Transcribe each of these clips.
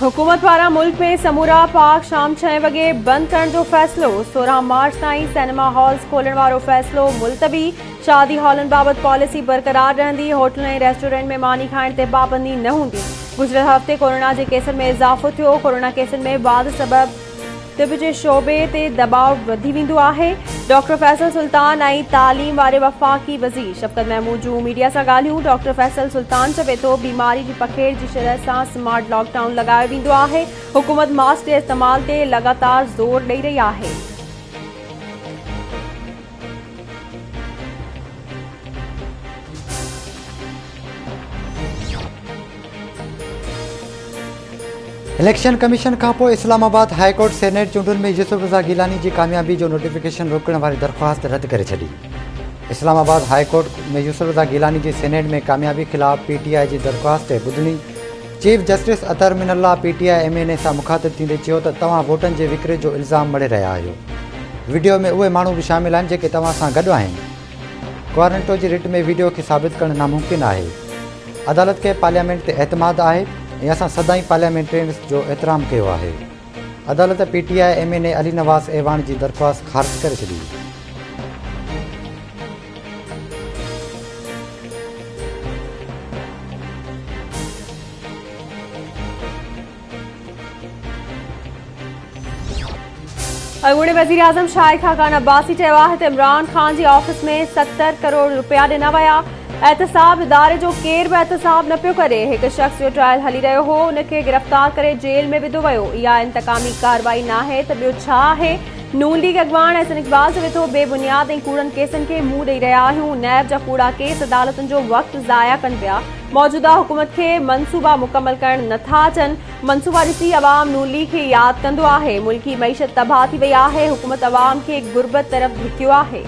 हुकूमत पारा मुल्क में समूरा पार्क शाम 6 वगे बंद करण जो फैसलो। 16 मार्च ताईं सिनेमा हॉल्स खोलण वारो फैसलो मुलतवी। शादी हॉलन बाबत पॉलिसी बरकरार रहंदी। होटल ऐं रेस्टोरेंट में मानी खाइण ते पाबंदी न हूंदी। गुज़िरियल हफ़्ते कोरोना जे केसनि में इज़ाफ़ो थियो। कोरोना केसनि में वाध सबबि तिब जे शोबे ते दबाव वधी वेंदो आहे। डॉक्टर फैसल सुल्तान ऐं तालीम वारे वफ़ाक़ी वज़ीर शफ़क़त महमूद जूं मीडिया सां ॻाल्हियूं। डॉक्टर फैसल सुल्तान चवे थो बीमारी जी पखेड़ जी शरह सां स्मार्ट लॉकडाउन लॻायो वेंदो आहे। हुकूमत मास्क जे इस्तेमाल ते लगातार ज़ोर ॾेई रही आहे। इलेक्शन कमीशन खां पोइ इस्लामाबाद हाई कोर्ट सेनेट चूंडुनि में यूसुफ रज़ा गिलानी जी कामयाबी जो नोटिफिकेशन रोकण वारी दरख़्वास्त रद्द करे छॾी। इस्लामाबाद हाई कोर्ट में यूसुफ रज़ा गिलानी जी सेनेट में कामयाबी ख़िलाफ़ PTI जी दरख़्वास्त ते ॿुधणी चीफ जस्टिस अतर मिनल्ला PTI MNA सां मुखातिब थींदे चयो त तव्हां वोटनि जे विकिरे जो इल्ज़ाम मड़े रहिया आहियो। वीडियो में उहे माण्हू बि शामिल आहिनि जेके तव्हां सां गॾु आहिनि। क्वारंटो जी रिट में वीडियो खे साबित करणु नामुमकिन आहे। अदालत खे पार्लियामेंट ते एतमाद आहे ऐं असां सदाईं पार्लियामेंटेरियंस जो एतिराम कयो आहे। अदालत PTI MNA अली नवाज़ ऐवान जी दरख़्वास्त ख़ारिज करे छॾी। अॻूणे वज़ीर आज़म शाहिद खाकान अब्बासी चयो आहे त इमरान ख़ान जी ऑफिस में 70 करोड़ रुपया ॾिना विया। एहतसाब इदारे जो केर बि एहतसाब न पियो करे। हिकु शख़्स जो ट्रायल हली रहियो हो, उनखे गिरफ़्तार करे जेल में विधो वियो। इहा इंतकामी कार्रवाई न आहे त ॿियो छा आहे। नून लीग अॻवान अहसन इक़बाल चवे थो बेबुनियाद ऐं कूड़नि केसनि खे मुंहुं ॾेई रहिया आहियूं। नैब जा कूड़ा केस अदालतुनि जो वक़्तु ज़ाया कनि पिया। मौजूदा हुकूमत खे मनसूबा मुकमल करणु नथा अचनि। मनसूबा ॾिसी अवाम नून लीग खे यादि कंदो आहे। मुल्की मईशत तबाह थी वई आहे। हुकूमत अवाम खे गुरबत तरफ़ धिकियो आहे।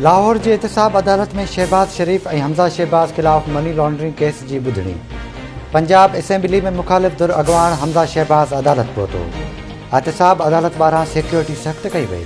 लाहौर जी एहतसाब अदालत में शहबाज शरीफ ऐं हमज़ा शहबाज ख़िलाफ़ मनी लॉन्ड्रिंग केस जी ॿुधणी। पंजाब असेंबली में मुखालिफ़ धुर अॻवान हमज़ा शहबाज अदालत पहुतो। एहतसाब अदालत पारां सिक्योरिटी सख़्त कई वई।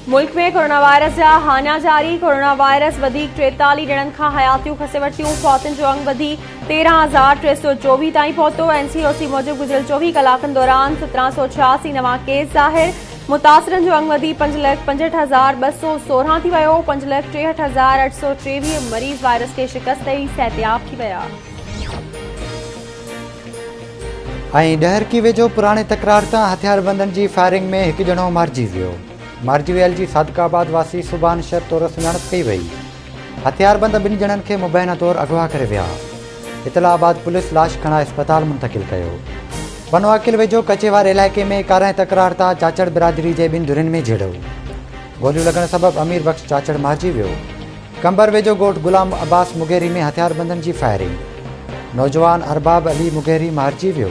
मुल्क में कोरोना वायरस जा हानिया जारी। कोरोना वायरस वधीक 43 ॼणनि खां हयातियूं खसे वरितियूं। फौतुनि जो अंग वधी 13,324 ताईं पहुतो। NCOC मूजिबि गुज़िरियल 24 कलाकनि दौरान 1786 नवां केस ज़ाहिर। मुतासिरनि जो अंग वधी 5,65,216 थी वियो। 5,63,823 मरीज़ वायरस खे शिकस्त ॾेई सिहतयाब थी विया। ऐं डहरकी वेझो पुराणे तकरार तां हथियारबंदनि जी फायरिंग में हिकु ॼणो मारिजी वियो। मारिजी वियल जी सादिकाबाद वासी सुभान शर तौरु सुञाणप कई वई। हथियारबंद ॿिनि ॼणनि खे मुबैना तौरु अगवा करे विया। इतलाबाद पुलिस लाश खणाए अस्पताल मुंतक़िल कयो। बनवाकिल वेझो कचेवार इलाइक़े में कारां तकरार तां चाचड़ बिरादरी जे ॿिनि धुरियुनि में झेड़ो। गोलियूं लॻण सबबि अमीर बख़्श चाचड़ मारिजी वियो। कंबर वेझो ॻोठ गुलाम अब्बास मुगेरी में हथियारबंदनि जी फायरिंग। नौजवान अरबाब अली मुगेरी मारिजी वियो।